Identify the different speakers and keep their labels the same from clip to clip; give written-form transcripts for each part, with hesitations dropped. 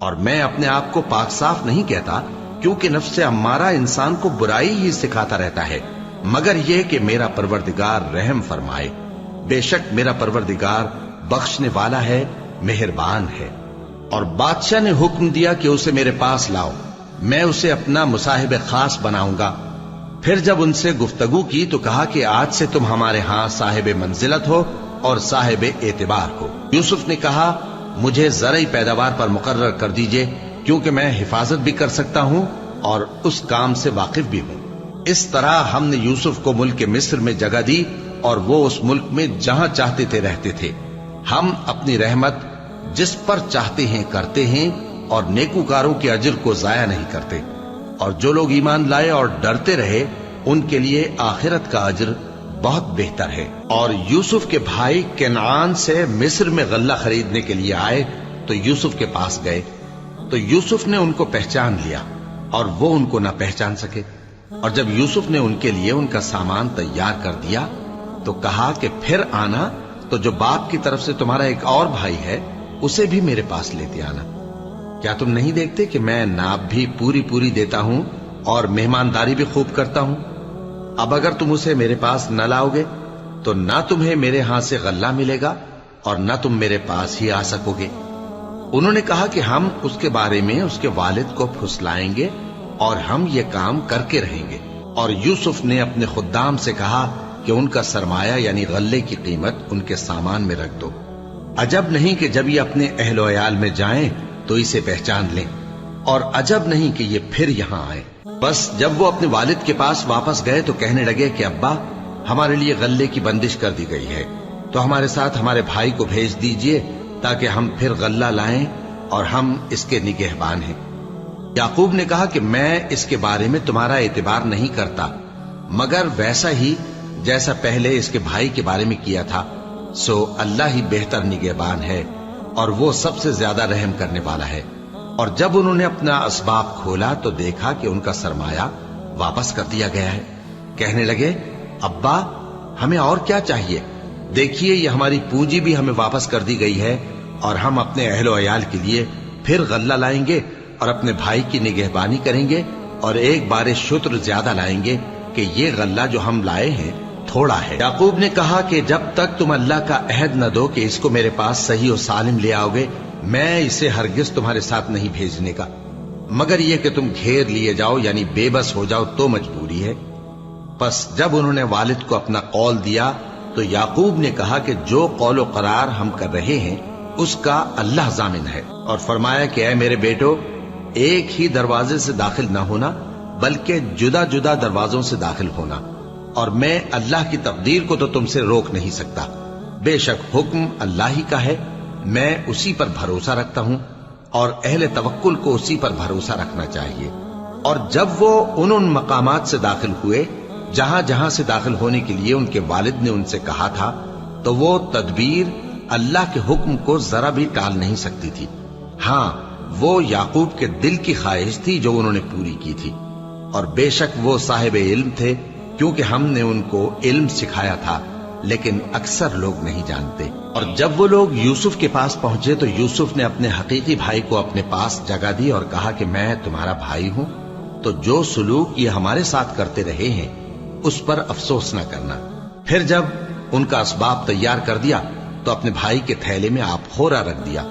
Speaker 1: اور میں اپنے آپ کو پاک صاف نہیں کہتا، کیونکہ نفس امارہ انسان کو برائی ہی سکھاتا رہتا ہے، مگر یہ کہ میرا پروردگار رحم فرمائے۔ بے شک میرا پروردگار بخشنے والا ہے، مہربان ہے۔ اور بادشاہ نے حکم دیا کہ اسے میرے پاس لاؤ، میں اسے اپنا مصاحب خاص بناؤں گا۔ پھر جب ان سے گفتگو کی تو کہا کہ آج سے تم ہمارے ہاں صاحب منزلت ہو اور صاحب اعتبار ہو۔ یوسف نے کہا مجھے زرعی پیداوار پر مقرر کر دیجئے، کیونکہ میں حفاظت بھی کر سکتا ہوں اور اس کام سے واقف بھی ہوں۔ اس طرح ہم نے یوسف کو ملک مصر میں جگہ دی اور وہ اس ملک میں جہاں چاہتے تھے رہتے تھے۔ ہم اپنی رحمت جس پر چاہتے ہیں کرتے ہیں اور نیکوکاروں کے اجر کو ضائع نہیں کرتے، اور جو لوگ ایمان لائے اور ڈرتے رہے ان کے لیے آخرت کا اجر بہت بہتر ہے۔ اور یوسف کے بھائی کنعان سے مصر میں غلہ خریدنے کے لیے آئے تو یوسف کے پاس گئے، تو یوسف نے ان کو پہچان لیا اور وہ ان کو نہ پہچان سکے۔ اور جب یوسف نے ان کے لیے ان کا سامان تیار کر دیا تو کہا کہ پھر آنا تو جو باپ کی طرف سے تمہارا ایک اور بھائی ہے اسے بھی میرے پاس لیتے آنا۔ کیا تم نہیں دیکھتے کہ میں ناب بھی پوری پوری دیتا ہوں اور مہمانداری بھی خوب کرتا ہوں؟ اب اگر تم اسے میرے پاس نہ لاؤ گے تو نہ تمہیں میرے ہاں سے غلہ ملے گا اور نہ تم میرے پاس ہی آ سکو گے۔ انہوں نے کہا کہ ہم اس کے بارے میں اس کے والد کو پھسلائیں گے اور ہم یہ کام کر کے رہیں گے۔ اور یوسف نے اپنے خدام سے کہا کہ ان کا سرمایہ یعنی غلے کی قیمت ان کے سامان میں رکھ دو۔ عجب نہیں کہ جب یہ اپنے اہل و عیال میں جائیں تو اسے پہچان لیں، اور عجب نہیں کہ یہ پھر یہاں آئے۔ بس جب وہ اپنے والد کے پاس واپس گئے تو کہنے لگے کہ ابا ہمارے لیے غلے کی بندش کر دی گئی ہے، تو ہمارے ساتھ ہمارے بھائی کو بھیج دیجئے تاکہ ہم پھر غلہ لائیں اور ہم اس کے نگہبان ہیں۔ یعقوب نے کہا کہ میں اس کے بارے میں تمہارا اعتبار نہیں کرتا، مگر ویسا ہی جیسا پہلے اس کے بھائی کے بارے میں کیا تھا، سو اللہ ہی بہتر نگہبان ہے اور وہ سب سے زیادہ رحم کرنے والا ہے۔ اور جب انہوں نے اپنا اسباب کھولا تو دیکھا کہ ان کا سرمایہ واپس کر دیا گیا ہے۔ کہنے لگے ابا ہمیں اور کیا چاہیے؟ دیکھیے یہ ہماری پونجی بھی ہمیں واپس کر دی گئی ہے، اور ہم اپنے اہل و عیال کے لیے پھر غلہ لائیں گے اور اپنے بھائی کی نگہبانی کریں گے، اور ایک بار شتر زیادہ لائیں گے کہ یہ غلہ جو ہم لائے ہیں تھوڑا ہے۔ یعقوب نے کہا کہ جب تک تم اللہ کا عہد نہ دو کہ اس کو میرے پاس صحیح و سالم لے آؤ گے، میں اسے ہرگز تمہارے ساتھ نہیں بھیجنے کا، مگر یہ کہ تم گھیر لیے جاؤ یعنی بے بس ہو جاؤ تو مجبوری ہے۔ پس جب انہوں نے والد کو اپنا قول دیا تو یعقوب نے کہا کہ جو قول و قرار ہم کر رہے ہیں اس کا اللہ ضامن ہے، اور فرمایا کہ اے میرے بیٹو ایک ہی دروازے سے داخل نہ ہونا بلکہ جدا جدا دروازوں سے داخل ہونا، اور میں اللہ کی تقدیر کو تو تم سے روک نہیں سکتا۔ بے شک حکم اللہ ہی کا ہے، میں اسی پر بھروسہ رکھتا ہوں، اور اہل توکل کو اسی پر بھروسہ رکھنا چاہیے۔ اور جب وہ ان مقامات سے داخل ہوئے جہاں جہاں سے داخل ہونے کے لیے ان کے والد نے ان سے کہا تھا، تو وہ تدبیر اللہ کے حکم کو ذرا بھی ٹال نہیں سکتی تھی۔ ہاں وہ یعقوب کے دل کی خواہش تھی جو انہوں نے پوری کی تھی، اور بے شک وہ صاحب علم تھے، کیونکہ ہم نے ان کو علم سکھایا تھا، لیکن اکثر لوگ نہیں جانتے۔ اور جب وہ لوگ یوسف کے پاس پہنچے تو یوسف نے اپنے حقیقی بھائی کو اپنے پاس جگہ دی اور کہا کہ میں تمہارا بھائی ہوں، تو جو سلوک یہ ہمارے ساتھ کرتے رہے ہیں اس پر افسوس نہ کرنا۔ پھر جب ان کا اسباب تیار کر دیا تو اپنے بھائی کے تھیلے میں آپ خورا رکھ دیا۔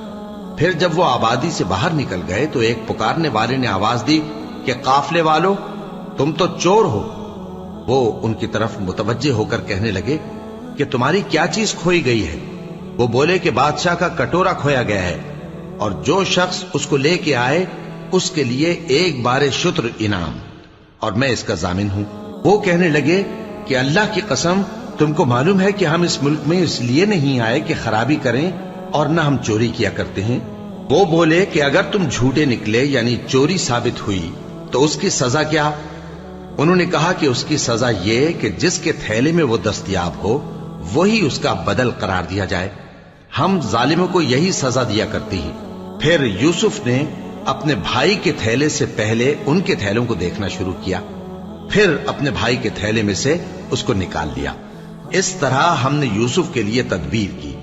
Speaker 1: پھر جب وہ آبادی سے باہر نکل گئے تو ایک پکارنے والے نے آواز دی کہ قافلے والو تم تو چور ہو۔ وہ ان کی طرف متوجہ ہو کر کہنے لگے کہ تمہاری کیا چیز کھوئی گئی ہے؟ وہ بولے کہ بادشاہ کا کٹورا کھویا گیا ہے، اور جو شخص اس کو لے کے آئے اس کے لیے ایک بار شتر انعام، اور میں اس کا ضامن ہوں۔ وہ کہنے لگے کہ اللہ کی قسم تم کو معلوم ہے کہ ہم اس ملک میں اس لیے نہیں آئے کہ خرابی کریں اور نہ ہم چوری کیا کرتے ہیں۔ وہ بولے کہ اگر تم جھوٹے نکلے یعنی چوری ثابت ہوئی تو اس کی سزا کیا؟ انہوں نے کہا کہ اس کی سزا یہ کہ جس کے تھیلے میں وہ دستیاب ہو وہی اس کا بدل قرار دیا جائے، ہم ظالموں کو یہی سزا دیا کرتی ہیں۔ پھر یوسف نے اپنے بھائی کے تھیلے سے پہلے ان کے تھیلوں کو دیکھنا شروع کیا، پھر اپنے بھائی کے تھیلے میں سے اس کو نکال لیا۔ اس طرح ہم نے یوسف کے لیے تدبیر کی،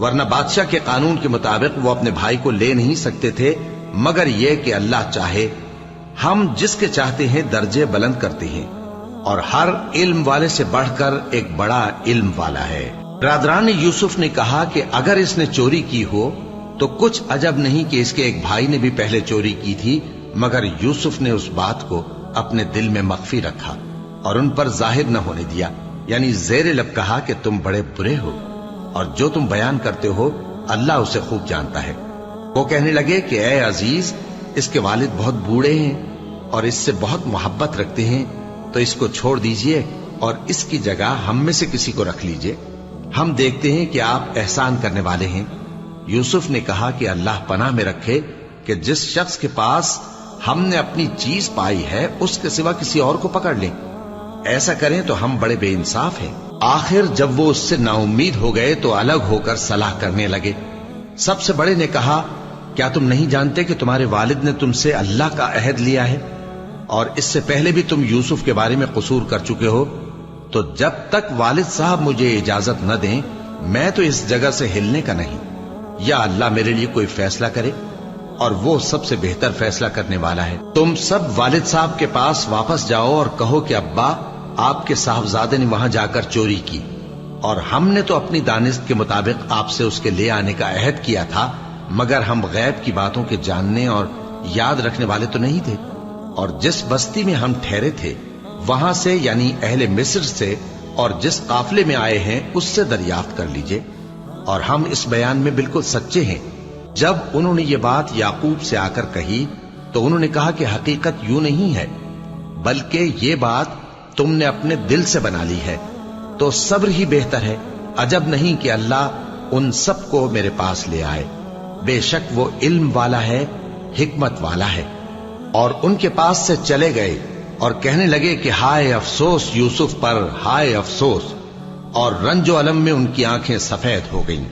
Speaker 1: ورنہ بادشاہ کے قانون کے مطابق وہ اپنے بھائی کو لے نہیں سکتے تھے مگر یہ کہ اللہ چاہے ہم جس کے چاہتے ہیں درجے بلند کرتے ہیں، اور ہر علم والے سے بڑھ کر ایک بڑا علم والا ہے۔ برادران یوسف نے کہا کہ اگر اس نے چوری کی ہو تو کچھ عجب نہیں کہ اس کے ایک بھائی نے بھی پہلے چوری کی تھی، مگر یوسف نے اس بات کو اپنے دل میں مخفی رکھا اور ان پر ظاہر نہ ہونے دیا، یعنی زیر لب کہا کہ تم بڑے برے ہو اور جو تم بیان کرتے ہو اللہ اسے خوب جانتا ہے۔ وہ کہنے لگے کہ اے عزیز، اس کے والد بہت بوڑھے ہیں اور اس سے بہت محبت رکھتے ہیں، تو اس کو چھوڑ دیجئے اور اس کی جگہ ہم میں سے کسی کو رکھ لیجئے، ہم دیکھتے ہیں کہ آپ احسان کرنے والے ہیں۔ یوسف نے کہا کہ اللہ پناہ میں رکھے کہ جس شخص کے پاس ہم نے اپنی چیز پائی ہے اس کے سوا کسی اور کو پکڑ لیں، ایسا کریں تو ہم بڑے بے انصاف ہیں۔ آخر جب وہ اس سے نا امید ہو گئے تو الگ ہو کر صلاح کرنے لگے۔ سب سے بڑے نے کہا، کیا تم نہیں جانتے کہ تمہارے والد نے تم سے اللہ کا عہد لیا ہے اور اس سے پہلے بھی تم یوسف کے بارے میں قصور کر چکے ہو؟ تو جب تک والد صاحب مجھے اجازت نہ دیں میں تو اس جگہ سے ہلنے کا نہیں، یا اللہ میرے لیے کوئی فیصلہ کرے، اور وہ سب سے بہتر فیصلہ کرنے والا ہے۔ تم سب والد صاحب کے پاس واپس جاؤ اور کہو کہ ابا، آپ کے صاحبزادے نے وہاں جا کر چوری کی، اور ہم نے تو اپنی دانست کے مطابق آپ سے اس کے لے آنے کا عہد کیا تھا، مگر ہم غیب کی باتوں کے جاننے اور یاد رکھنے والے تو نہیں تھے، اور جس بستی میں ہم ٹھہرے تھے وہاں سے، یعنی اہل مصر سے، اور جس قافلے میں آئے ہیں اس سے دریافت کر لیجئے، اور ہم اس بیان میں بالکل سچے ہیں۔ جب انہوں نے یہ بات یعقوب سے آ کر کہی تو انہوں نے کہا کہ حقیقت یوں نہیں ہے، بلکہ یہ بات تم نے اپنے دل سے بنا لی ہے، تو صبر ہی بہتر ہے۔ عجب نہیں کہ اللہ ان سب کو میرے پاس لے آئے، بے شک وہ علم والا ہے، حکمت والا ہے۔ اور ان کے پاس سے چلے گئے اور کہنے لگے کہ ہائے افسوس یوسف پر، ہائے افسوس، اور رنج و الم میں ان کی آنکھیں سفید ہو گئیں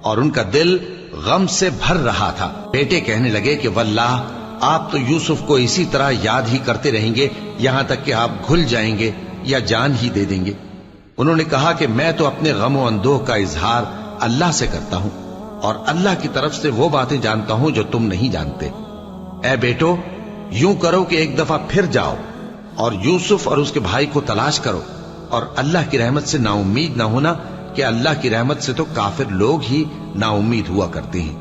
Speaker 1: اور ان کا دل غم سے بھر رہا تھا۔ بیٹے کہنے لگے کہ واللہ آپ تو یوسف کو اسی طرح یاد ہی کرتے رہیں گے یہاں تک کہ آپ گھل جائیں گے یا جان ہی دے دیں گے۔ انہوں نے کہا کہ میں تو اپنے غم و اندوہ کا اظہار اللہ سے کرتا ہوں، اور اللہ کی طرف سے وہ باتیں جانتا ہوں جو تم نہیں جانتے۔ اے بیٹو، یوں کرو کہ ایک دفعہ پھر جاؤ اور یوسف اور اس کے بھائی کو تلاش کرو، اور اللہ کی رحمت سے نا امید نہ ہونا کہ اللہ کی رحمت سے تو کافر لوگ ہی نا امید ہوا کرتے ہیں۔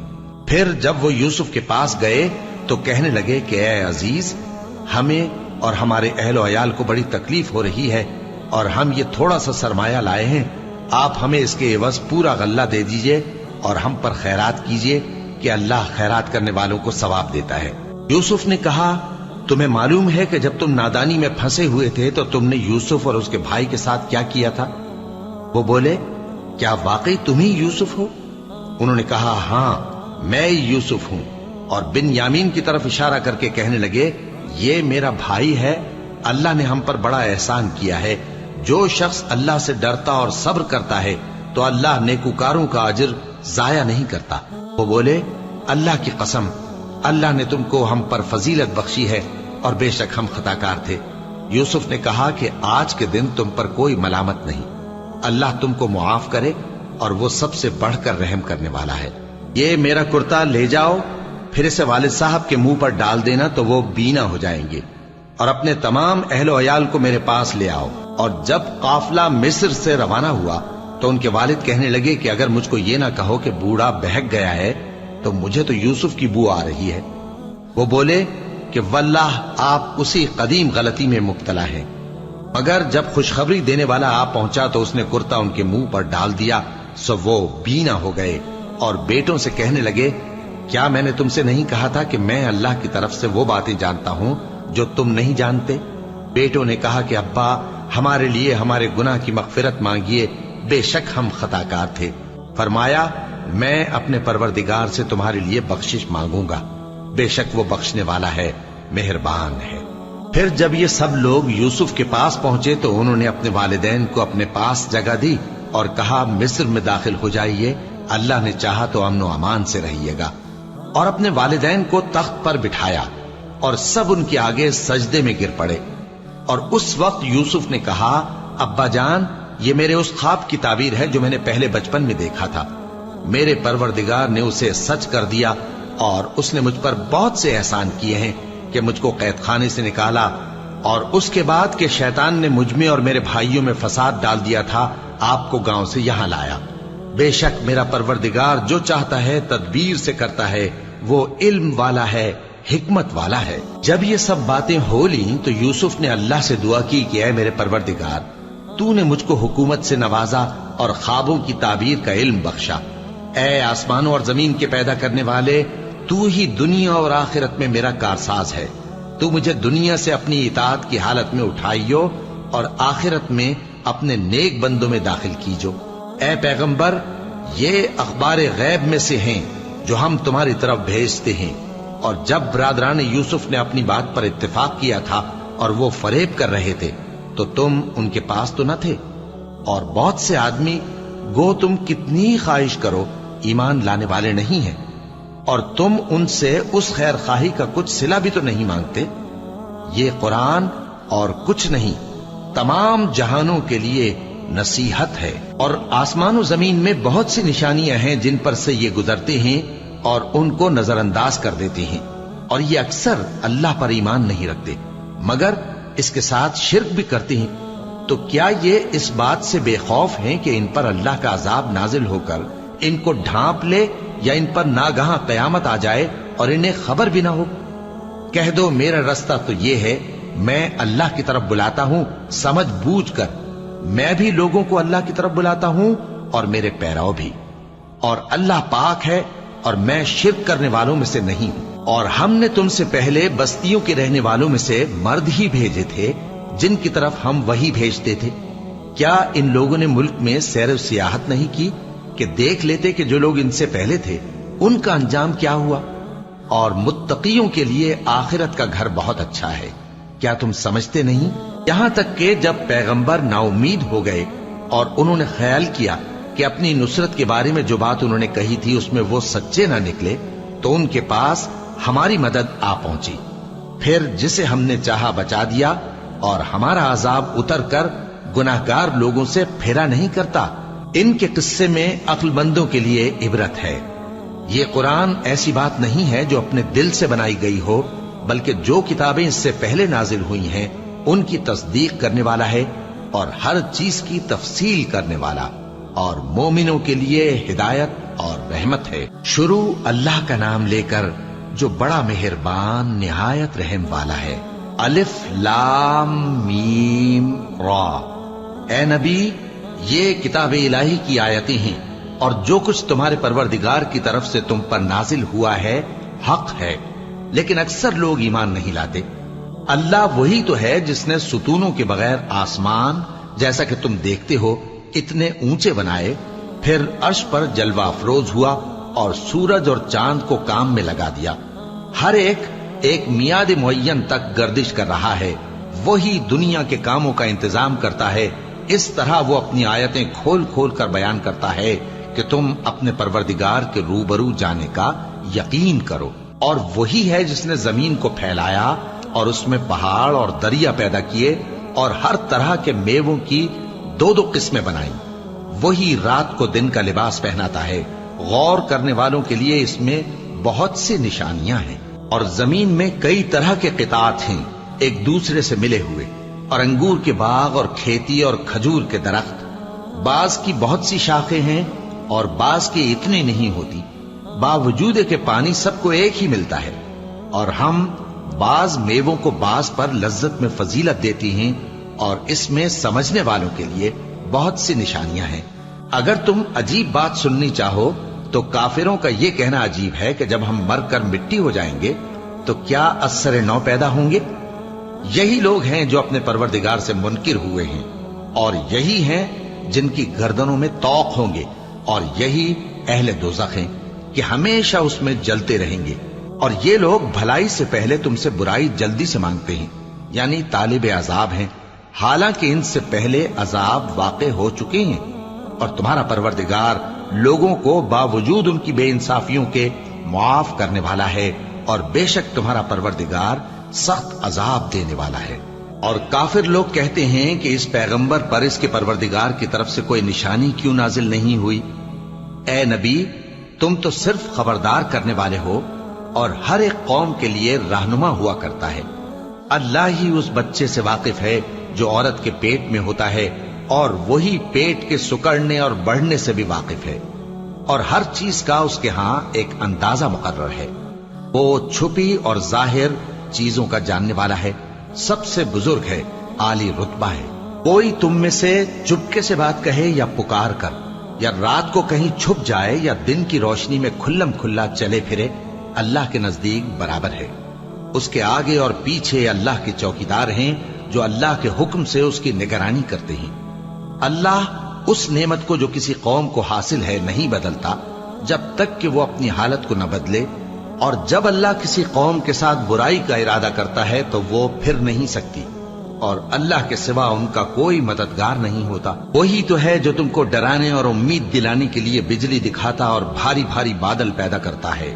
Speaker 1: پھر جب وہ یوسف کے پاس گئے تو کہنے لگے کہ اے عزیز، ہمیں اور ہمارے اہل و عیال کو بڑی تکلیف ہو رہی ہے، اور ہم یہ تھوڑا سا سرمایہ لائے ہیں، آپ ہمیں اس کے عوض پورا غلہ دے دیجئے اور ہم پر خیرات کیجئے کہ اللہ خیرات کرنے والوں کو ثواب دیتا ہے۔ یوسف نے کہا، تمہیں معلوم ہے کہ جب تم نادانی میں پھنسے ہوئے تھے تو تم نے یوسف اور اس کے بھائی کے ساتھ کیا کیا تھا؟ وہ بولے، کیا واقعی تم ہی یوسف ہو؟ انہوں نے کہا، ہاں میں یوسف ہوں، اور بن یامین کی طرف اشارہ کر کے کہنے لگے، یہ میرا بھائی ہے، اللہ نے ہم پر بڑا احسان کیا ہے۔ جو شخص اللہ سے ڈرتا اور صبر کرتا ہے تو اللہ نیکوکاروں کا اجر ضائع نہیں کرتا۔ وہ بولے، اللہ کی قسم، اللہ نے تم کو ہم پر فضیلت بخشی ہے اور بے شک ہم خطاکار تھے۔ یوسف نے کہا کہ آج کے دن تم پر کوئی ملامت نہیں، اللہ تم کو معاف کرے، اور وہ سب سے بڑھ کر رحم کرنے والا ہے۔ یہ میرا کرتا لے جاؤ، پھر اسے والد صاحب کے منہ پر ڈال دینا تو وہ بینا ہو جائیں گے، اور اپنے تمام اہل و عیال کو میرے پاس لے آؤ۔ اور جب قافلہ مصر سے روانہ ہوا تو ان کے والد کہنے لگے کہ اگر مجھ کو یہ نہ کہو کہ بوڑھا بہک گیا ہے تو مجھے تو یوسف کی بو آ رہی ہے۔ وہ بولے کہ واللہ آپ اسی قدیم غلطی میں مبتلا ہیں۔ مگر جب خوشخبری دینے والا آپ پہنچا تو اس نے کرتا ان کے منہ پر ڈال دیا، سو وہ بینا ہو گئے، اور بیٹوں سے کہنے لگے، کیا میں نے تم سے نہیں کہا تھا کہ میں اللہ کی طرف سے وہ باتیں جانتا ہوں جو تم نہیں جانتے؟ بیٹوں نے کہا کہ ابا، ہمارے لیے ہمارے گناہ کی مغفرت مانگیے، بے شک ہم خطاکار تھے۔ فرمایا، میں اپنے پروردگار سے تمہارے لیے بخشش مانگوں گا، بے شک وہ بخشنے والا ہے، مہربان ہے۔ پھر جب یہ سب لوگ یوسف کے پاس پہنچے تو انہوں نے اپنے والدین کو اپنے پاس جگہ دی اور کہا، مصر میں داخل ہو جائیے، اللہ نے چاہا تو امن و امان سے رہیے گا۔ اور اپنے والدین کو تخت پر بٹھایا اور سب ان کے آگے سجدے میں گر پڑے۔ اور اس وقت یوسف نے کہا، ابا جان، یہ میرے اس خواب کی تعبیر ہے جو میں نے پہلے بچپن میں دیکھا تھا، میرے پروردگار نے اسے سچ کر دیا اور اس نے مجھ پر بہت سے احسان کیے ہیں کہ مجھ کو قید خانے سے نکالا، اور اس کے بعد کہ شیطان نے مجھ میں اور میرے بھائیوں میں فساد ڈال دیا تھا، آپ کو گاؤں سے یہاں لایا۔ بے شک میرا پروردگار جو چاہتا ہے تدبیر سے کرتا ہے، وہ علم والا ہے، حکمت والا ہے۔ جب یہ سب باتیں ہو لیں تو یوسف نے اللہ سے دعا کی کہ اے میرے پروردگار، تو نے مجھ کو حکومت سے نوازا اور خوابوں کی تعبیر کا علم بخشا۔ اے آسمانوں اور زمین کے پیدا کرنے والے، تو ہی دنیا اور آخرت میں میرا کارساز ہے۔ تو مجھے دنیا سے اپنی اطاعت کی حالت میں اٹھائیو اور آخرت میں اپنے نیک بندوں میں داخل کیجو۔ اے پیغمبر، یہ اخبار غیب میں سے ہیں جو ہم تمہاری طرف بھیجتے ہیں۔ اور جب برادران یوسف نے اپنی بات پر اتفاق کیا تھا اور وہ فریب کر رہے تھے تو تم ان کے پاس تو نہ تھے، اور بہت سے آدمی گو تم کتنی خواہش کرو ایمان لانے والے نہیں ہیں، اور تم ان سے اس خیر خواہی کا کچھ صلہ بھی تو نہیں مانگتے۔ یہ قرآن اور کچھ نہیں تمام جہانوں کے لیے نصیحت ہے، اور آسمان و زمین میں بہت سی نشانیاں ہیں جن پر سے یہ گزرتے ہیں اور ان کو نظر انداز کر دیتے ہیں، اور یہ اکثر اللہ پر ایمان نہیں رکھتے مگر اس کے ساتھ شرک بھی کرتے ہیں۔ تو کیا یہ اس بات سے بے خوف ہیں کہ ان پر اللہ کا عذاب نازل ہو کر ان کو ڈھانپ لے، یا ان پر ناگہاں قیامت آ جائے اور انہیں خبر بھی نہ ہو؟ کہہ دو میرا رستہ تو یہ ہے، میں اللہ کی طرف بلاتا ہوں سمجھ بوجھ کر، میں بھی لوگوں کو اللہ کی طرف بلاتا ہوں اور میرے پیراؤ بھی، اور اللہ پاک ہے اور میں شرک کرنے والوں میں سے نہیں ہوں۔ اور ہم نے تم سے پہلے بستیوں کے رہنے والوں میں سے مرد ہی بھیجے تھے جن کی طرف ہم وہی بھیجتے تھے۔ کیا ان لوگوں نے ملک میں سیر و سیاحت نہیں کی کہ دیکھ لیتے کہ جو لوگ ان سے پہلے تھے ان کا انجام کیا ہوا؟ اور متقیوں کے لیے آخرت کا گھر بہت اچھا ہے، کیا تم سمجھتے نہیں؟ یہاں تک کہ جب پیغمبر نا امید ہو گئے اور انہوں نے خیال کیا کہ اپنی نصرت کے بارے میں جو بات انہوں نے کہی تھی اس میں وہ سچے نہ نکلے، تو ان کے پاس ہماری مدد آ پہنچی۔ پھر جسے ہم نے چاہا بچا دیا، اور ہمارا عذاب اتر کر گناہگار لوگوں سے پھیرا نہیں کرتا۔ ان کے قصے میں عقل مندوں کے لیے عبرت ہے۔ یہ قرآن ایسی بات نہیں ہے جو اپنے دل سے بنائی گئی ہو، بلکہ جو کتابیں اس سے پہلے نازل ہوئی ہیں ان کی تصدیق کرنے والا ہے اور ہر چیز کی تفصیل کرنے والا، اور مومنوں کے لیے ہدایت اور رحمت ہے۔ شروع اللہ کا نام لے کر جو بڑا مہربان نہایت رحم والا ہے۔ الف لام میم را۔ اے نبی، یہ کتاب الہی کی آیتیں ہیں، اور جو کچھ تمہارے پروردگار کی طرف سے تم پر نازل ہوا ہے حق ہے، لیکن اکثر لوگ ایمان نہیں لاتے۔ اللہ وہی تو ہے جس نے ستونوں کے بغیر آسمان جیسا کہ تم دیکھتے ہو اتنے اونچے بنائے، پھر عرش پر جلوہ افروز ہوا اور سورج اور چاند کو کام میں لگا دیا۔ ہر ایک میعاد معین تک گردش کر رہا ہے۔ وہی دنیا کے کاموں کا انتظام کرتا ہے۔ اس طرح وہ اپنی آیتیں کھول کھول کر بیان کرتا ہے کہ تم اپنے پروردگار کے روبرو جانے کا یقین کرو۔ اور وہی ہے جس نے زمین کو پھیلایا اور اس میں پہاڑ اور دریا پیدا کیے اور ہر طرح کے میووں کی دو دو قسمیں بنائیں۔ وہی رات کو دن کا لباس پہناتا ہے۔ غور کرنے والوں کے لیے اس میں بہت سی نشانیاں ہیں۔ اور زمین میں کئی طرح کے قطعات ہیں ایک دوسرے سے ملے ہوئے، اور انگور کے باغ اور کھیتی اور کھجور کے درخت۔ بعض کی بہت سی شاخیں ہیں اور بعض کی اتنی نہیں ہوتی، باوجود کہ پانی سب کو ایک ہی ملتا ہے۔ اور ہم بعض میووں کو بعض پر لذت میں فضیلت دیتی ہیں، اور اس میں سمجھنے والوں کے لیے بہت سی نشانیاں ہیں۔ اگر تم عجیب بات سننی چاہو تو کافروں کا یہ کہنا عجیب ہے کہ جب ہم مر کر مٹی ہو جائیں گے تو کیا از سر نو پیدا ہوں گے؟ یہی لوگ ہیں جو اپنے پروردگار سے منکر ہوئے ہیں، اور یہی ہیں جن کی گردنوں میں طوق ہوں گے، اور یہی اہل دوزخ ہیں کہ ہمیشہ اس میں جلتے رہیں گے۔ اور یہ لوگ بھلائی سے پہلے تم سے برائی جلدی سے مانگتے ہیں، یعنی طالب عذاب ہیں، حالانکہ ان سے پہلے عذاب واقع ہو چکے ہیں۔ اور تمہارا پروردگار لوگوں کو باوجود ان کی بے انصافیوں کے معاف کرنے والا ہے، اور بے شک تمہارا پروردگار سخت عذاب دینے والا ہے۔ اور کافر لوگ کہتے ہیں کہ اس پیغمبر پر اس کے پروردگار کی طرف سے کوئی نشانی کیوں نازل نہیں ہوئی؟ اے نبی، تم تو صرف خبردار کرنے والے ہو، اور ہر ایک قوم کے لیے رہنما ہوا کرتا ہے۔ اللہ ہی اس بچے سے واقف ہے جو عورت کے پیٹ میں ہوتا ہے، اور وہی پیٹ کے سکڑنے اور بڑھنے سے بھی واقف ہے، اور ہر چیز کا اس کے ہاں ایک اندازہ مقرر ہے۔ وہ چھپی اور ظاہر چیزوں کا جاننے والا ہے، سب سے بزرگ ہے، عالی رتبہ ہے۔ کوئی تم میں سے چپکے سے بات کہے یا پکار کر، یا رات کو کہیں چھپ جائے یا دن کی روشنی میں کھلم کھلا چلے پھرے، اللہ کے نزدیک برابر ہے۔ اس کے آگے اور پیچھے اللہ کے چوکیدار ہیں جو اللہ کے حکم سے اس کی نگرانی کرتے ہیں۔ اللہ اس نعمت کو جو کسی قوم کو حاصل ہے نہیں بدلتا جب تک کہ وہ اپنی حالت کو نہ بدلے، اور جب اللہ کسی قوم کے ساتھ برائی کا ارادہ کرتا ہے تو وہ پھر نہیں سکتی، اور اللہ کے سوا ان کا کوئی مددگار نہیں ہوتا۔ وہی تو ہے جو تم کو ڈرانے اور امید دلانے کے لیے بجلی دکھاتا اور بھاری بھاری بادل پیدا کرتا ہے،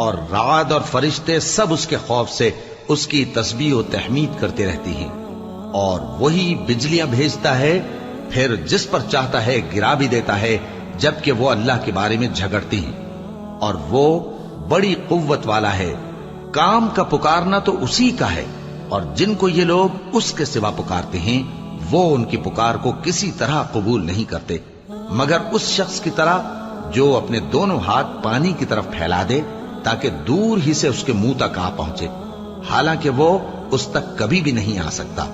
Speaker 1: اور رعد اور فرشتے سب اس کے خوف سے اس کی تسبیح و تحمید کرتے رہتے ہیں۔ اور وہی بجلیاں بھیجتا ہے، پھر جس پر چاہتا ہے گرا بھی دیتا ہے، جبکہ وہ اللہ کے بارے میں جھگڑتے ہیں، اور وہ بڑی قوت والا ہے۔ کام کا پکارنا تو اسی کا ہے، اور جن کو یہ لوگ اس کے سوا پکارتے ہیں وہ ان کی پکار کو کسی طرح قبول نہیں کرتے، مگر اس شخص کی طرح جو اپنے دونوں ہاتھ پانی کی طرف پھیلا دے تاکہ دور ہی سے اس کے منہ تک آ پہنچے، حالانکہ وہ اس تک کبھی بھی نہیں آ سکتا۔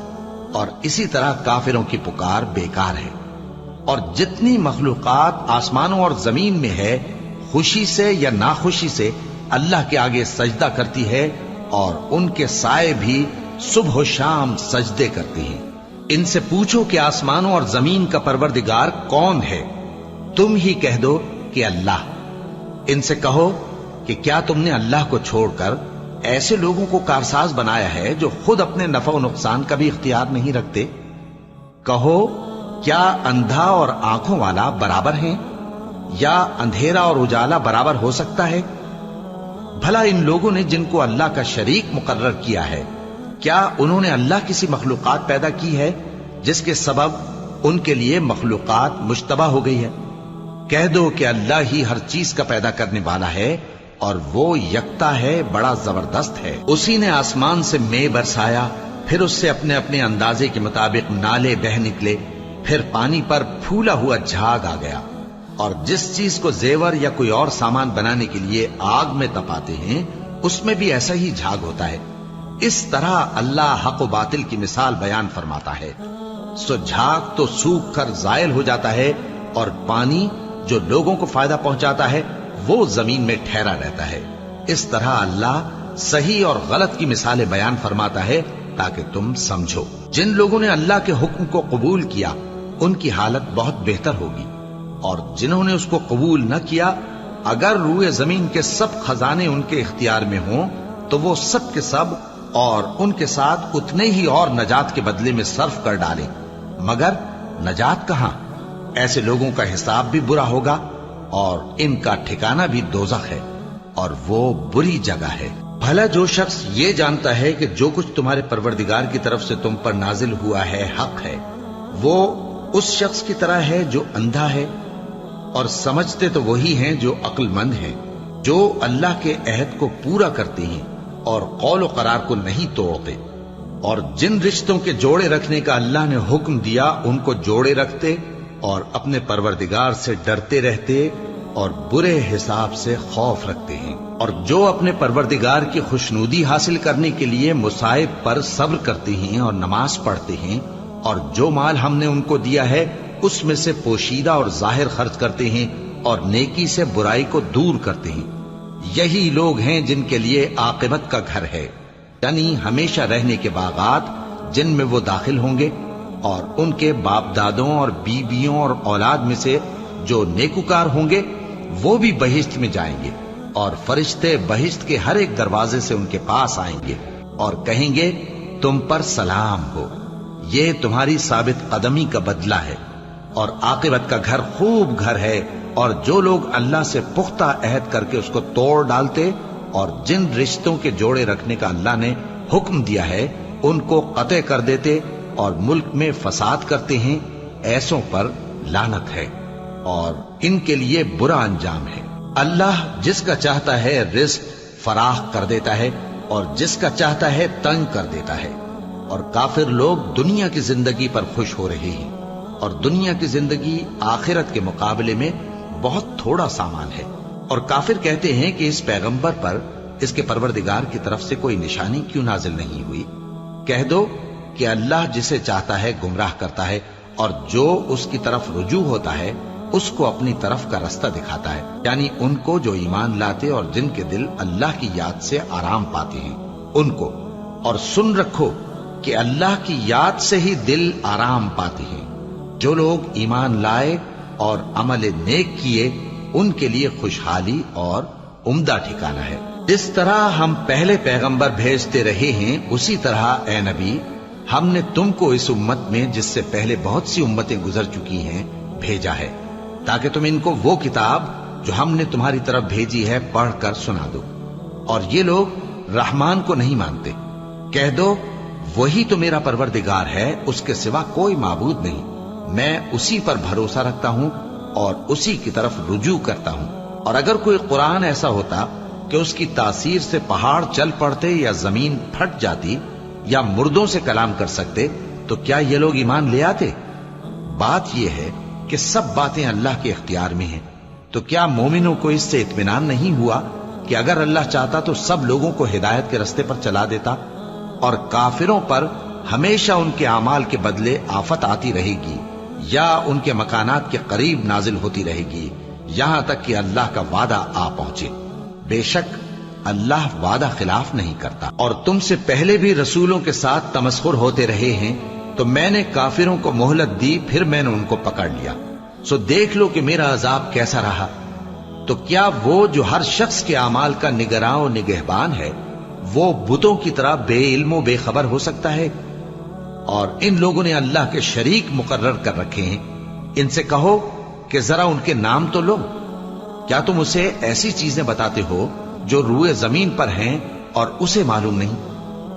Speaker 1: اور اسی طرح کافروں کی پکار بیکار ہے۔ اور جتنی مخلوقات آسمانوں اور زمین میں ہے، خوشی سے یا ناخوشی سے اللہ کے آگے سجدہ کرتی ہے، اور ان کے سائے بھی صبح و شام سجدے کرتے ہیں۔ ان سے پوچھو کہ آسمانوں اور زمین کا پروردگار کون ہے؟ تم ہی کہہ دو کہ اللہ۔ ان سے کہو کہ کیا تم نے اللہ کو چھوڑ کر ایسے لوگوں کو کارساز بنایا ہے جو خود اپنے نفع و نقصان کا بھی اختیار نہیں رکھتے؟ کہو کیا اندھا اور آنکھوں والا برابر ہیں، یا اندھیرا اور اجالا برابر ہو سکتا ہے؟ بھلا ان لوگوں نے جن کو اللہ کا شریک مقرر کیا ہے، کیا انہوں نے اللہ کسی مخلوقات پیدا کی ہے جس کے سبب ان کے لیے مخلوقات مشتبہ ہو گئی ہے؟ کہہ دو کہ اللہ ہی ہر چیز کا پیدا کرنے والا ہے، اور وہ یکتا ہے، بڑا زبردست ہے۔ اسی نے آسمان سے مے برسایا، پھر اس سے اپنے اپنے اندازے کے مطابق نالے بہ نکلے، پھر پانی پر پھولا ہوا جھاگ آ گیا۔ اور جس چیز کو زیور یا کوئی اور سامان بنانے کے لیے آگ میں تپاتے ہیں اس میں بھی ایسا ہی جھاگ ہوتا ہے۔ اس طرح اللہ حق و باطل کی مثال بیان فرماتا ہے۔ سو جھاگ تو سوکھ کر زائل ہو جاتا ہے، اور پانی جو لوگوں کو فائدہ پہنچاتا ہے وہ زمین میں ٹھہرا رہتا ہے۔ اس طرح اللہ صحیح اور غلط کی مثالیں بیان فرماتا ہے تاکہ تم سمجھو۔ جن لوگوں نے اللہ کے حکم کو قبول کیا ان کی حالت بہت بہتر ہوگی، اور جنہوں نے اس کو قبول نہ کیا، اگر روئے زمین کے سب خزانے ان کے اختیار میں ہوں تو وہ سب کے سب اور ان کے ساتھ اتنے ہی اور نجات کے بدلے میں صرف کر ڈالیں، مگر نجات کہاں؟ ایسے لوگوں کا حساب بھی برا ہوگا، اور ان کا ٹھکانہ بھی دوزخ ہے، اور وہ بری جگہ ہے۔ بھلا جو شخص یہ جانتا ہے کہ جو کچھ تمہارے پروردگار کی طرف سے تم پر نازل ہوا ہے حق ہے، وہ اس شخص کی طرح ہے جو اندھا ہے، اور سمجھتے تو وہی ہیں جو عقل مند ہیں، جو اللہ کے عہد کو پورا کرتے ہیں اور قول و قرار کو نہیں توڑتے، اور جن رشتوں کے جوڑے رکھنے کا اللہ نے حکم دیا ان کو جوڑے رکھتے، اور اپنے پروردگار سے ڈرتے رہتے اور برے حساب سے خوف رکھتے ہیں، اور جو اپنے پروردگار کی خوشنودی حاصل کرنے کے لیے مصائب پر صبر کرتے ہیں اور نماز پڑھتے ہیں، اور جو مال ہم نے ان کو دیا ہے اس میں سے پوشیدہ اور ظاہر خرچ کرتے ہیں، اور نیکی سے برائی کو دور کرتے ہیں۔ یہی لوگ ہیں جن کے لیے عاقبت کا گھر ہے، یعنی ہمیشہ رہنے کے باغات جن میں وہ داخل ہوں گے، اور ان کے باپ دادوں اور بیویوں اور اولاد میں سے جو نیکوکار ہوں گے وہ بھی بہشت میں جائیں گے، اور فرشتے بہشت کے ہر ایک دروازے سے ان کے پاس آئیں گے اور کہیں گے تم پر سلام ہو، یہ تمہاری ثابت قدمی کا بدلہ ہے، اور عاقبت کا گھر خوب گھر ہے۔ اور جو لوگ اللہ سے پختہ عہد کر کے اس کو توڑ ڈالتے اور جن رشتوں کے جوڑے رکھنے کا اللہ نے حکم دیا ہے ان کو قطع کر دیتے اور ملک میں فساد کرتے ہیں، ایسوں پر لعنت ہے اور ان کے لیے برا انجام ہے۔ اللہ جس کا چاہتا ہے رزق فراخ کر دیتا ہے اور جس کا چاہتا ہے تنگ کر دیتا ہے۔ اور کافر لوگ دنیا کی زندگی پر خوش ہو رہے ہیں، اور دنیا کی زندگی آخرت کے مقابلے میں بہت تھوڑا سامان ہے۔ اور کافر کہتے ہیں کہ اس پیغمبر پر اس کے پروردگار کی طرف سے کوئی نشانی کیوں نازل نہیں ہوئی؟ کہہ دو کہ اللہ جسے چاہتا ہے گمراہ کرتا ہے، اور جو اس کی طرف رجوع ہوتا ہے اس کو اپنی طرف کا رستہ دکھاتا ہے، یعنی ان کو جو ایمان لاتے اور جن کے دل اللہ کی یاد سے آرام پاتے ہیں ان کو۔ اور سن رکھو کہ اللہ کی یاد سے ہی دل آرام پاتے ہیں۔ جو لوگ ایمان لائے اور عمل نیک کیے ان کے لیے خوشحالی اور عمدہ ٹھکانہ ہے۔ جس طرح ہم پہلے پیغمبر بھیجتے رہے ہیں اسی طرح اے نبی ہم نے تم کو اس امت میں جس سے پہلے بہت سی امتیں گزر چکی ہیں بھیجا ہے، تاکہ تم ان کو وہ کتاب جو ہم نے تمہاری طرف بھیجی ہے پڑھ کر سنا دو۔ اور یہ لوگ رحمان کو نہیں مانتے۔ کہہ دو وہی تو میرا پروردگار ہے، اس کے سوا کوئی معبود نہیں، میں اسی پر بھروسہ رکھتا ہوں اور اسی کی طرف رجوع کرتا ہوں۔ اور اگر کوئی قرآن ایسا ہوتا کہ اس کی تاثیر سے پہاڑ چل پڑتے یا زمین پھٹ جاتی یا مردوں سے کلام کر سکتے تو کیا یہ لوگ ایمان لے آتے؟ بات یہ ہے کہ سب باتیں اللہ کے اختیار میں ہیں، تو کیا مومنوں کو اس سے اطمینان نہیں ہوا کہ اگر اللہ چاہتا تو سب لوگوں کو ہدایت کے رستے پر چلا دیتا؟ اور کافروں پر ہمیشہ ان کے اعمال کے بدلے آفت آتی رہے گی یا ان کے مکانات کے قریب نازل ہوتی رہے گی یہاں تک کہ اللہ کا وعدہ آ پہنچے۔ بے شک اللہ وعدہ خلاف نہیں کرتا۔ اور تم سے پہلے بھی رسولوں کے ساتھ تمسخر ہوتے رہے ہیں، تو میں نے کافروں کو مہلت دی، پھر میں نے ان کو پکڑ لیا، سو دیکھ لو کہ میرا عذاب کیسا رہا۔ تو کیا وہ جو ہر شخص کے اعمال کا نگراں و نگہبان ہے وہ بتوں کی طرح بے علم و بے خبر ہو سکتا ہے؟ اور ان لوگوں نے اللہ کے شریک مقرر کر رکھے ہیں۔ ان سے کہو کہ ذرا ان کے نام تو لو۔ کیا تم اسے ایسی چیزیں بتاتے ہو جو روئے زمین پر ہیں اور اسے معلوم نہیں؟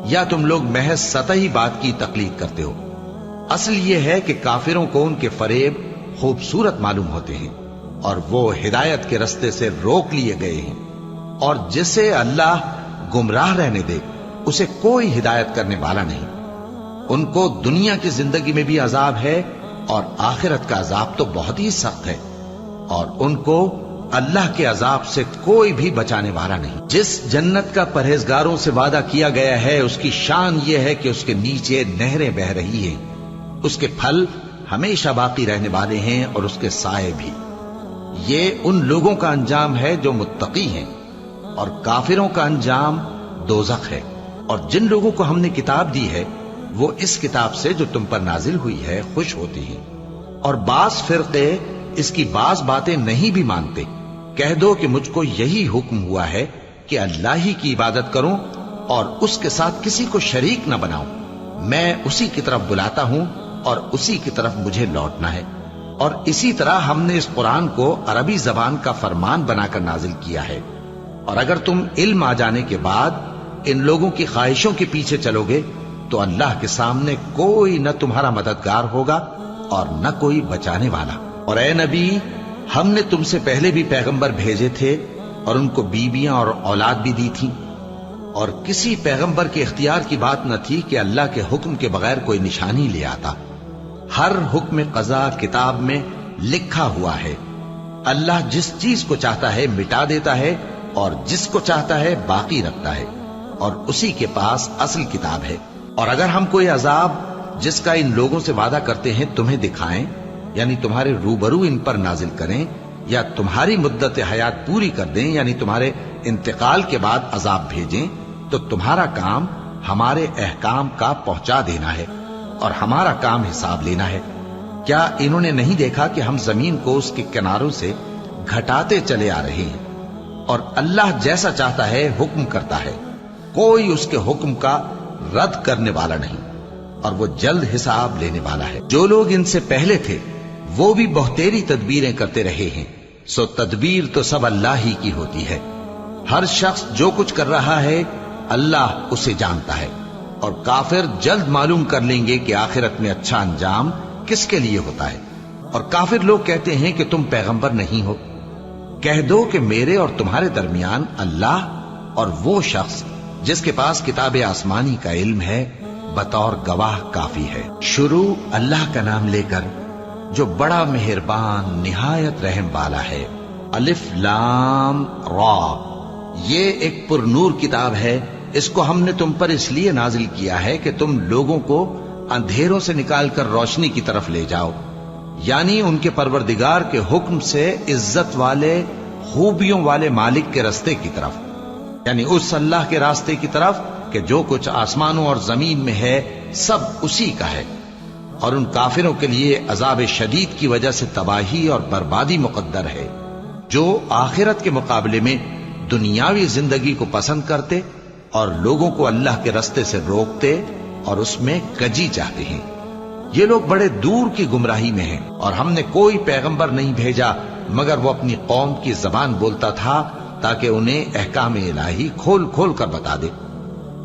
Speaker 1: یا تم لوگ محض سطحی بات کی تقلید کرتے ہو؟ اصل یہ ہے کہ کافروں کو ان کے فریب خوبصورت معلوم ہوتے ہیں اور وہ ہدایت کے رستے سے روک لیے گئے ہیں، اور جسے اللہ گمراہ رہنے دے اسے کوئی ہدایت کرنے والا نہیں۔ ان کو دنیا کی زندگی میں بھی عذاب ہے اور آخرت کا عذاب تو بہت ہی سخت ہے، اور ان کو اللہ کے عذاب سے کوئی بھی بچانے والا نہیں۔ جس جنت کا پرہیزگاروں سے وعدہ کیا گیا ہے اس کی شان یہ ہے کہ اس کے نیچے نہریں بہ رہی ہیں، اس کے پھل ہمیشہ باقی رہنے والے ہیں اور اس کے سائے بھی۔ یہ ان لوگوں کا انجام ہے جو متقی ہیں، اور کافروں کا انجام دوزخ ہے۔ اور جن لوگوں کو ہم نے کتاب دی ہے وہ اس کتاب سے جو تم پر نازل ہوئی ہے خوش ہوتے ہیں، اور بعض فرقے اس کی بعض باتیں نہیں بھی مانتے۔ کہہ دو کہ مجھ کو یہی حکم ہوا ہے کہ اللہ ہی کی عبادت کروں اور اس کے ساتھ کسی کو شریک نہ بناؤں۔ میں اسی کی طرف بلاتا ہوں اور اسی کی طرف مجھے لوٹنا ہے۔ اور اسی طرح ہم نے اس قرآن کو عربی زبان کا فرمان بنا کر نازل کیا ہے۔ اور اگر تم علم آ جانے کے بعد ان لوگوں کی خواہشوں کے پیچھے چلو گے تو اللہ کے سامنے کوئی نہ تمہارا مددگار ہوگا اور نہ کوئی بچانے والا۔ اور اے نبی ہم نے تم سے پہلے بھی پیغمبر بھیجے تھے اور ان کو بیویاں اور اولاد بھی دی تھی، اور کسی پیغمبر کے اختیار کی بات نہ تھی کہ اللہ کے حکم کے بغیر کوئی نشانی لے آتا۔ ہر حکم قضا کتاب میں لکھا ہوا ہے۔ اللہ جس چیز کو چاہتا ہے مٹا دیتا ہے اور جس کو چاہتا ہے باقی رکھتا ہے، اور اسی کے پاس اصل کتاب ہے۔ اور اگر ہم کوئی عذاب جس کا ان لوگوں سے وعدہ کرتے ہیں تمہیں دکھائیں، یعنی تمہارے روبرو ان پر نازل کریں، یا تمہاری مدت حیات پوری کر دیں، یعنی تمہارے انتقال کے بعد عذاب بھیجیں، تو تمہارا کام ہمارے احکام کا پہنچا دینا ہے اور ہمارا کام حساب لینا ہے۔ کیا انہوں نے نہیں دیکھا کہ ہم زمین کو اس کے کناروں سے گھٹاتے چلے آ رہے ہیں؟ اور اللہ جیسا چاہتا ہے حکم کرتا ہے، کوئی اس کے حکم کا رد کرنے والا نہیں، اور وہ جلد حساب لینے والا ہے۔ جو لوگ ان سے پہلے تھے وہ بھی بہتیری تدبیریں کرتے رہے ہیں، سو تدبیر تو سب اللہ ہی کی ہوتی ہے۔ ہر شخص جو کچھ کر رہا ہے اللہ اسے جانتا ہے، اور کافر جلد معلوم کر لیں گے کہ آخرت میں اچھا انجام کس کے لیے ہوتا ہے۔ اور کافر لوگ کہتے ہیں کہ تم پیغمبر نہیں ہو۔ کہہ دو کہ میرے اور تمہارے درمیان اللہ اور وہ شخص جس کے پاس کتاب آسمانی کا علم ہے بطور گواہ کافی ہے۔ شروع اللہ کا نام لے کر جو بڑا مہربان نہایت رحم والا ہے۔ الف لام را، یہ ایک پر نور کتاب ہے، اس کو ہم نے تم پر اس لیے نازل کیا ہے کہ تم لوگوں کو اندھیروں سے نکال کر روشنی کی طرف لے جاؤ، یعنی ان کے پروردگار کے حکم سے عزت والے خوبیوں والے مالک کے راستے کی طرف، یعنی اس اللہ کے راستے کی طرف کہ جو کچھ آسمانوں اور زمین میں ہے سب اسی کا ہے، اور ان کافروں کے لیے عذاب شدید کی وجہ سے تباہی اور بربادی مقدر ہے، جو آخرت کے مقابلے میں دنیاوی زندگی کو پسند کرتے اور لوگوں کو اللہ کے راستے سے روکتے اور اس میں کجی چاہتے ہیں۔ یہ لوگ بڑے دور کی گمراہی میں ہیں، اور ہم نے کوئی پیغمبر نہیں بھیجا مگر وہ اپنی قوم کی زبان بولتا تھا تاکہ انہیں احکام الہی کھول کھول کر بتا دے۔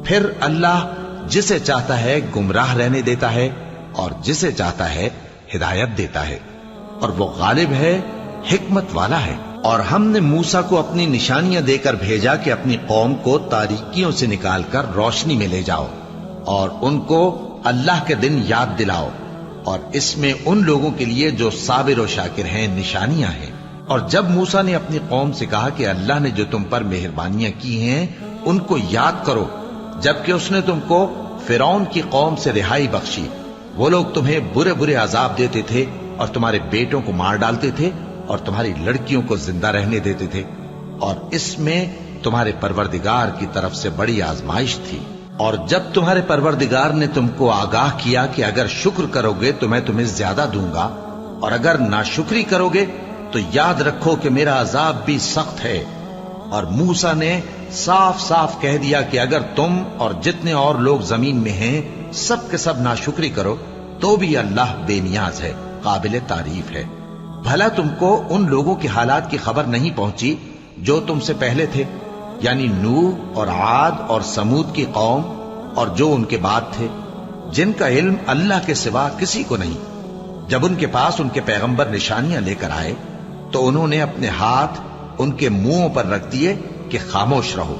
Speaker 1: پھر اللہ جسے چاہتا ہے گمراہ رہنے دیتا ہے اور جسے چاہتا ہے ہدایت دیتا ہے، اور وہ غالب ہے، حکمت والا ہے۔ اور ہم نے موسیٰ کو اپنی نشانیاں دے کر بھیجا کہ اپنی قوم کو تاریکیوں سے نکال کر روشنی میں لے جاؤ اور ان کو اللہ کے دن یاد دلاؤ، اور اس میں ان لوگوں کے لیے جو صابر و شاکر ہیں نشانیاں ہیں۔ اور جب موسیٰ نے اپنی قوم سے کہا کہ اللہ نے جو تم پر مہربانیاں کی ہیں ان کو یاد کرو، جبکہ اس نے تم کو فرعون کی قوم سے رہائی بخشی، وہ لوگ تمہیں برے برے عذاب دیتے تھے اور تمہارے بیٹوں کو مار ڈالتے تھے اور تمہاری لڑکیوں کو زندہ رہنے دیتے تھے، اور اس میں تمہارے پروردگار کی طرف سے بڑی آزمائش تھی۔ اور جب تمہارے پروردگار نے تم کو آگاہ کیا کہ اگر شکر کرو گے تو میں تمہیں زیادہ دوں گا، اور اگر ناشکری کرو گے تو یاد رکھو کہ میرا عذاب بھی سخت ہے۔ اور موسیٰ نے صاف صاف کہہ دیا کہ اگر تم اور جتنے اور لوگ زمین میں ہیں سب کے سب ناشکری کرو تو بھی اللہ بے نیاز ہے، قابل تعریف ہے۔ بھلا تم کو ان لوگوں کے حالات کی خبر نہیں پہنچی جو تم سے پہلے تھے، یعنی نوح اور عاد اور سمود کی قوم اور جو ان کے بعد تھے، جن کا علم اللہ کے سوا کسی کو نہیں۔ جب ان کے پاس ان کے پیغمبر نشانیاں لے کر آئے تو انہوں نے اپنے ہاتھ ان کے منہوں پر رکھ دیے کہ خاموش رہو،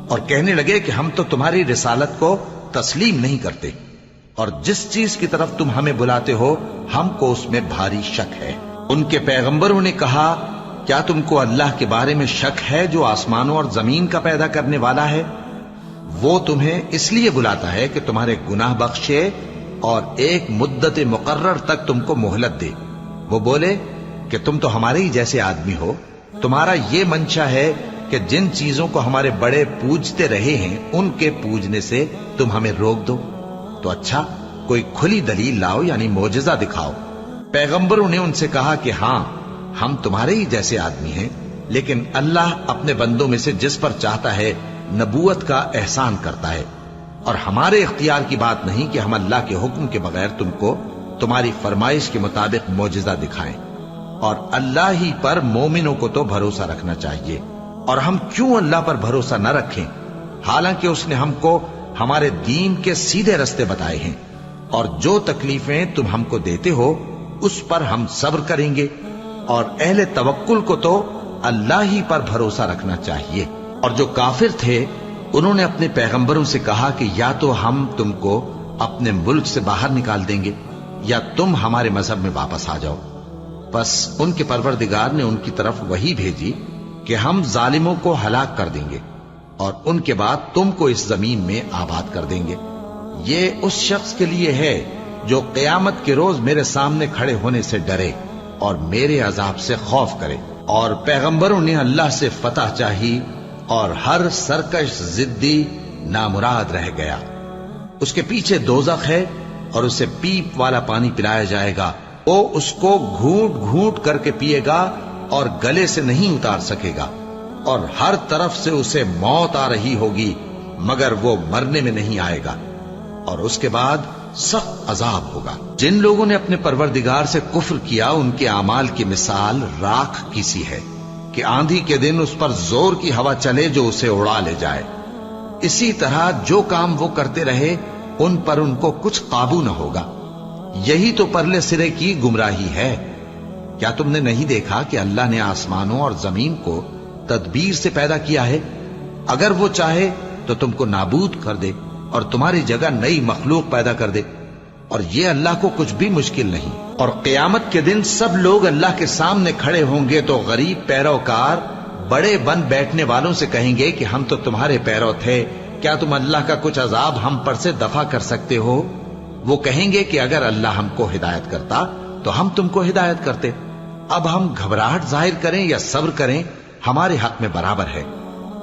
Speaker 1: اور کہنے لگے کہ ہم تو تمہاری رسالت کو تسلیم نہیں کرتے، اور جس چیز کی طرف تم ہمیں بلاتے ہو ہم کو اس میں بھاری شک ہے۔ ان کے پیغمبروں نے کہا، کیا تم کو اللہ کے بارے میں شک ہے جو آسمانوں اور زمین کا پیدا کرنے والا ہے؟ وہ تمہیں اس لیے بلاتا ہے کہ تمہارے گناہ بخشے اور ایک مدت مقرر تک تم کو مہلت دے۔ وہ بولے کہ تم تو ہمارے ہی جیسے آدمی ہو، تمہارا یہ منشا ہے کہ جن چیزوں کو ہمارے بڑے پوجتے رہے ہیں ان کے پوجنے سے تم ہمیں روک دو، تو اچھا کوئی کھلی دلیل لاؤ، یعنی معجزہ دکھاؤ۔ پیغمبروں نے ان سے کہا کہ ہاں ہم تمہارے ہی جیسے آدمی ہیں، لیکن اللہ اپنے بندوں میں سے جس پر چاہتا ہے نبوت کا احسان کرتا ہے، اور ہمارے اختیار کی بات نہیں کہ ہم اللہ کے حکم کے بغیر تم کو تمہاری فرمائش کے مطابق معجزہ دکھائیں، اور اللہ ہی پر مومنوں کو تو بھروسہ رکھنا چاہیے۔ اور ہم کیوں اللہ پر بھروسہ نہ رکھیں حالانکہ اس نے ہم کو ہمارے دین کے سیدھے رستے بتائے ہیں، اور جو تکلیفیں تم ہم کو دیتے ہو اس پر ہم صبر کریں گے، اور اہل توکل کو تو اللہ ہی پر بھروسہ رکھنا چاہیے۔ اور جو کافر تھے انہوں نے اپنے پیغمبروں سے کہا کہ یا تو ہم تم کو اپنے ملک سے باہر نکال دیں گے یا تم ہمارے مذہب میں واپس آ جاؤ۔ بس ان کے پروردگار نے ان کی طرف وحی بھیجی کہ ہم ظالموں کو ہلاک کر دیں گے اور ان کے بعد تم کو اس زمین میں آباد کر دیں گے۔ یہ اس شخص کے لیے ہے جو قیامت کے روز میرے سامنے کھڑے ہونے سے ڈرے اور میرے عذاب سے خوف کرے۔ اور پیغمبروں نے اللہ سے فتح چاہی اور ہر سرکش ضدی نامراد رہ گیا۔ اس کے پیچھے دوزخ ہے اور اسے پیپ والا پانی پلایا جائے گا، وہ اس کو گھونٹ گھونٹ کر کے پیے گا اور گلے سے نہیں اتار سکے گا، اور ہر طرف سے اسے موت آ رہی ہوگی مگر وہ مرنے میں نہیں آئے گا، اور اس کے بعد سخت عذاب ہوگا۔ جن لوگوں نے اپنے پروردگار سے کفر کیا ان کے اعمال کی مثال راکھ کی سی ہے کہ آندھی کے دن اس پر زور کی ہوا چلے جو اسے اڑا لے جائے۔ اسی طرح جو کام وہ کرتے رہے ان پر ان کو کچھ قابو نہ ہوگا۔ یہی تو پرلے سرے کی گمراہی ہے۔ کیا تم نے نہیں دیکھا کہ اللہ نے آسمانوں اور زمین کو تدبیر سے پیدا کیا ہے؟ اگر وہ چاہے تو تم کو نابود کر دے اور تمہاری جگہ نئی مخلوق پیدا کر دے، اور یہ اللہ کو کچھ بھی مشکل نہیں۔ اور قیامت کے دن سب لوگ اللہ کے سامنے کھڑے ہوں گے تو غریب پیروکار بڑے بن بیٹھنے والوں سے کہیں گے کہ ہم تو تمہارے پیرو تھے، کیا تم اللہ کا کچھ عذاب ہم پر سے دفع کر سکتے ہو؟ وہ کہیں گے کہ اگر اللہ ہم کو ہدایت کرتا تو ہم تم کو ہدایت کرتے۔ اب ہم گھبراہٹ ظاہر کریں یا صبر کریں، ہمارے حق میں برابر ہے،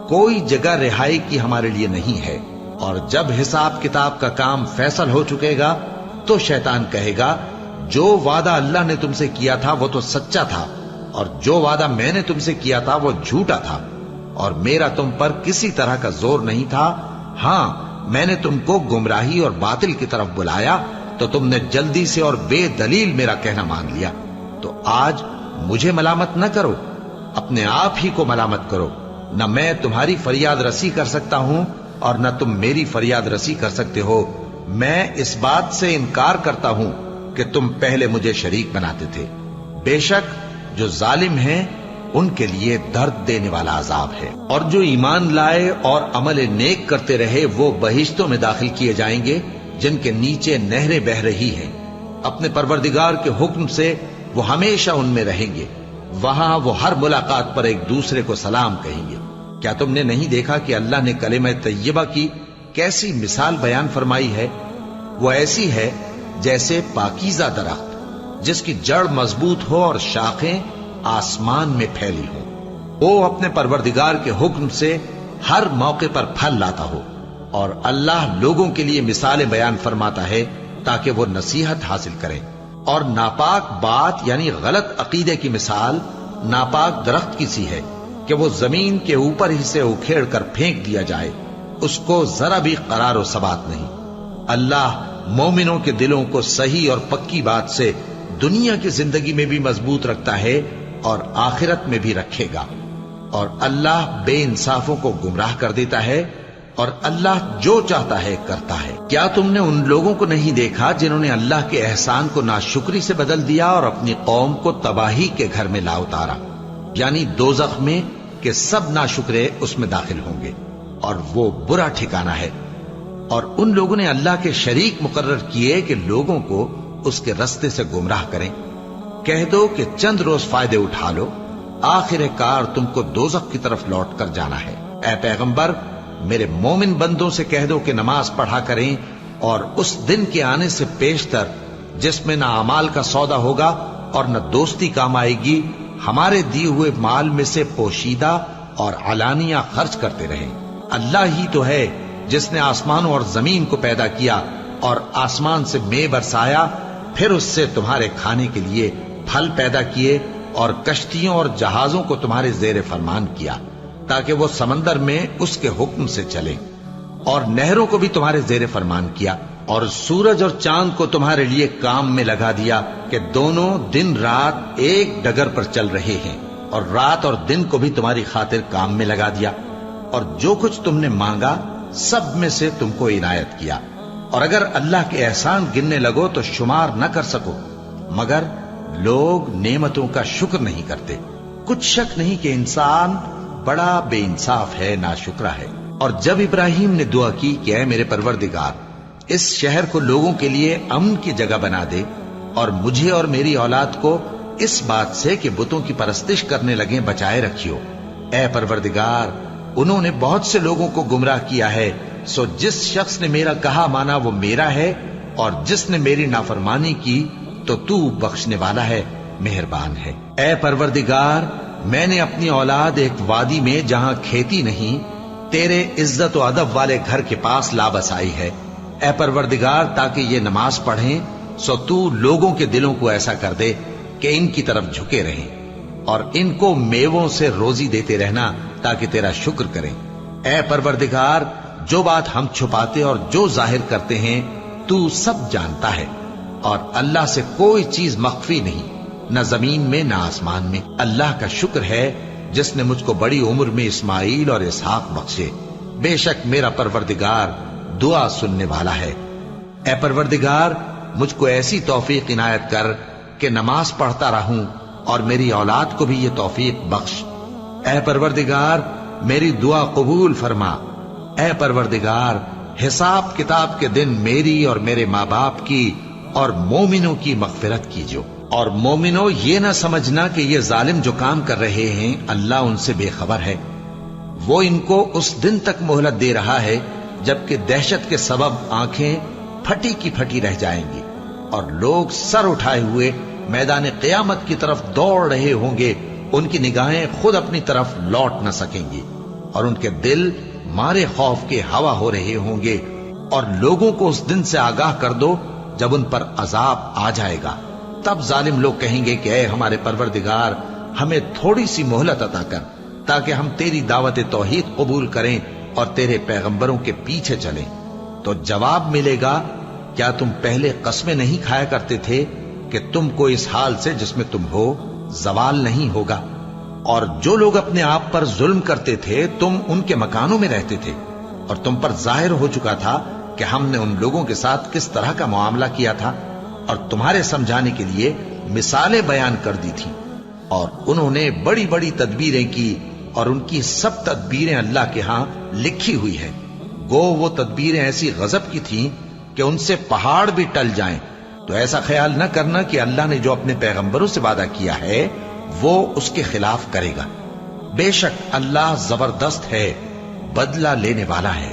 Speaker 1: کوئی جگہ رہائی کی ہمارے لیے نہیں ہے۔ اور جب حساب کتاب کا کام فیصل ہو چکے گا تو شیطان کہے گا جو وعدہ اللہ نے تم سے کیا تھا وہ تو سچا تھا، اور جو وعدہ میں نے تم سے کیا تھا وہ جھوٹا تھا، اور میرا تم پر کسی طرح کا زور نہیں تھا۔ ہاں، میں نے تم کو گمراہی اور باطل کی طرف بلایا تو تم نے جلدی سے اور بے دلیل میرا کہنا مان لیا۔ تو آج مجھے ملامت نہ کرو، اپنے آپ ہی کو ملامت کرو۔ نہ میں تمہاری فریاد رسی کر سکتا ہوں اور نہ تم میری فریاد رسی کر سکتے ہو۔ میں اس بات سے انکار کرتا ہوں کہ تم پہلے مجھے شریک بناتے تھے۔ بے شک جو ظالم ہیں ان کے لیے درد دینے والا عذاب ہے۔ اور جو ایمان لائے اور عمل نیک کرتے رہے وہ بہشتوں میں داخل کیے جائیں گے جن کے نیچے نہریں بہ رہی ہیں۔ اپنے پروردگار کے حکم سے وہ ہمیشہ ان میں رہیں گے، وہاں وہ ہر ملاقات پر ایک دوسرے کو سلام کہیں گے۔ کیا تم نے نہیں دیکھا کہ اللہ نے کلمہ طیبہ کی کیسی مثال بیان فرمائی ہے؟ وہ ایسی ہے جیسے پاکیزہ درخت جس کی جڑ مضبوط ہو اور شاخیں آسمان میں پھیلی ہوں۔ وہ اپنے پروردگار کے حکم سے ہر موقع پر پھل لاتا ہو، اور اللہ لوگوں کے لیے مثالیں بیان فرماتا ہے تاکہ وہ نصیحت حاصل کریں۔ اور ناپاک بات یعنی غلط عقیدے کی مثال ناپاک درخت کی سی ہے کہ وہ زمین کے اوپر ہی سے اکھیڑ کر پھینک دیا جائے، اس کو ذرا بھی قرار و ثبات نہیں۔ اللہ مومنوں کے دلوں کو صحیح اور پکی بات سے دنیا کی زندگی میں بھی مضبوط رکھتا ہے اور آخرت میں بھی رکھے گا۔ اور اللہ بے انصافوں کو گمراہ کر دیتا ہے، اور اللہ جو چاہتا ہے کرتا ہے۔ کیا تم نے ان لوگوں کو نہیں دیکھا جنہوں نے اللہ کے احسان کو ناشکری سے بدل دیا اور اپنی قوم کو تباہی کے گھر میں لا اتارا، یعنی دوزخ میں، کہ سب ناشکرے اس میں داخل ہوں گے اور وہ برا ٹھکانہ ہے۔ اور ان لوگوں نے اللہ کے شریک مقرر کیے کہ لوگوں کو اس کے رستے سے گمراہ کریں۔ کہہ دو کہ چند روز فائدے اٹھا لو، آخر کار تم کو دوزخ کی طرف لوٹ کر جانا ہے۔ اے پیغمبر، میرے مومن بندوں سے کہہ دو کہ نماز پڑھا کریں، اور اس دن کے آنے سے پیشتر جس میں نہ اعمال کا سودا ہوگا اور نہ دوستی کام آئے گی، ہمارے دیے ہوئے مال میں سے پوشیدہ اور علانیہ خرچ کرتے رہیں۔ اللہ ہی تو ہے جس نے آسمانوں اور زمین کو پیدا کیا اور آسمان سے مے برسایا، پھر اس سے تمہارے کھانے کے لیے پھل پیدا کیے اور کشتیوں اور جہازوں کو تمہارے زیر فرمان کیا تاکہ وہ سمندر میں اس کے حکم سے چلیں، اور نہروں کو بھی تمہارے زیر فرمان کیا، اور سورج اور چاند کو تمہارے لیے کام میں لگا دیا کہ دونوں دن رات ایک ڈگر پر چل رہے ہیں، اور رات اور دن کو بھی تمہاری خاطر کام میں لگا دیا، اور جو کچھ تم نے مانگا سب میں سے تم کو عنایت کیا۔ اور اگر اللہ کے احسان گننے لگو تو شمار نہ کر سکو، مگر لوگ نعمتوں کا شکر نہیں کرتے۔ کچھ شک نہیں کہ انسان بڑا بے انصاف ہے، ناشکرا ہے۔ اور جب ابراہیم نے دعا کی کہ اے میرے پروردگار، اس شہر کو لوگوں کے لیے امن کی جگہ بنا دے، اور مجھے اور میری اولاد کو اس بات سے کہ بتوں کی پرستش کرنے لگیں بچائے رکھیو۔ اے پروردگار، انہوں نے بہت سے لوگوں کو گمراہ کیا ہے، سو جس شخص نے میرا کہا مانا وہ میرا ہے، اور جس نے میری نافرمانی کی تو تو بخشنے والا ہے، مہربان ہے۔ اے پروردگار، میں نے اپنی اولاد ایک وادی میں جہاں کھیتی نہیں، تیرے عزت و ادب والے گھر کے پاس لا بسائی ہے۔ اے پروردگار، تاکہ یہ نماز پڑھیں، سو تو لوگوں کے دلوں کو ایسا کر دے کہ ان کی طرف جھکے رہیں، اور ان کو میووں سے روزی دیتے رہنا تاکہ تیرا شکر کریں۔ اے پروردگار، جو بات ہم چھپاتے اور جو ظاہر کرتے ہیں تو سب جانتا ہے، اور اللہ سے کوئی چیز مخفی نہیں، نہ زمین میں نہ آسمان میں۔ اللہ کا شکر ہے جس نے مجھ کو بڑی عمر میں اسماعیل اور اسحاق بخشے، بے شک میرا پروردگار دعا سننے والا ہے۔ اے پروردگار، مجھ کو ایسی توفیق عنایت کر کہ نماز پڑھتا رہوں، اور میری اولاد کو بھی یہ توفیق بخش۔ اے پروردگار، میری دعا قبول فرما۔ اے پروردگار، حساب کتاب کے دن میری اور میرے ماں باپ کی اور مومنوں کی مغفرت کیجو۔ اور مومنوں، یہ نہ سمجھنا کہ یہ ظالم جو کام کر رہے ہیں اللہ ان سے بے خبر ہے۔ وہ ان کو اس دن تک مہلت دے رہا ہے جبکہ دہشت کے سبب آنکھیں پھٹی کی پھٹی رہ جائیں گی اور لوگ سر اٹھائے ہوئے میدان قیامت کی طرف دوڑ رہے ہوں گے۔ ان کی نگاہیں خود اپنی طرف لوٹ نہ سکیں گی اور ان کے دل مارے خوف کے ہوا ہو رہے ہوں گے۔ اور لوگوں کو اس دن سے آگاہ کر دو جب ان پر عذاب آ جائے گا۔ تب ظالم لوگ کہیں گے کہ اے ہمارے پروردگار، ہمیں تھوڑی سی مہلت عطا کر تاکہ ہم تیری دعوت توحید قبول کریں اور تیرے پیغمبروں کے پیچھے چلیں۔ تو جواب ملے گا، کیا تم پہلے قسمیں نہیں کھایا کرتے تھے کہ تم کو اس حال سے جس میں تم ہو زوال نہیں ہوگا؟ اور جو لوگ اپنے آپ پر ظلم کرتے تھے تم ان کے مکانوں میں رہتے تھے، اور تم پر ظاہر ہو چکا تھا کہ ہم نے ان لوگوں کے ساتھ کس طرح کا معاملہ کیا تھا، اور تمہارے سمجھانے کے لیے مثالیں بیان کر دی تھی۔ اور انہوں نے بڑی بڑی تدبیریں کی اور ان کی سب تدبیریں اللہ کے ہاں لکھی ہوئی ہیں۔ گو وہ تدبیریں ایسی غضب کی تھیں کہ ان سے پہاڑ بھی ٹل جائیں۔ تو ایسا خیال نہ کرنا کہ اللہ نے جو اپنے پیغمبروں سے وعدہ کیا ہے وہ اس کے خلاف کرے گا۔ بے شک اللہ زبردست ہے، بدلہ لینے والا ہے۔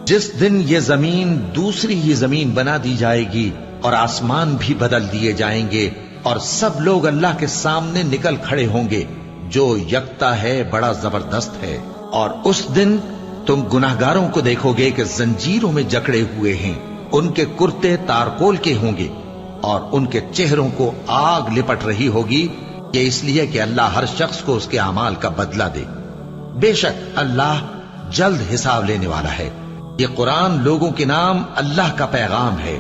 Speaker 1: جس دن یہ زمین دوسری ہی زمین بنا دی جائے گی اور آسمان بھی بدل دیے جائیں گے اور سب لوگ اللہ کے سامنے نکل کھڑے ہوں گے جو یکتا ہے، بڑا زبردست ہے۔ اور اس دن تم گناہگاروں کو دیکھو گے کہ زنجیروں میں جکڑے ہوئے ہیں، ان کے کرتے تارکول کے ہوں گے اور ان کے چہروں کو آگ لپٹ رہی ہوگی، یہ اس لیے کہ اللہ ہر شخص کو اس کے اعمال کا بدلہ دے۔ بے شک اللہ جلد حساب لینے والا ہے۔ یہ قرآن لوگوں کے نام اللہ کا پیغام ہے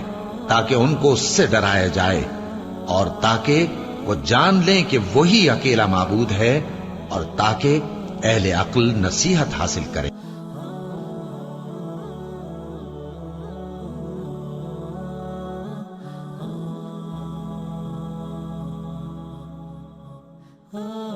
Speaker 1: تاکہ ان کو اس سے ڈرایا جائے اور تاکہ وہ جان لیں کہ وہی اکیلا معبود ہے، اور تاکہ اہل عقل نصیحت حاصل کریں۔
Speaker 2: آ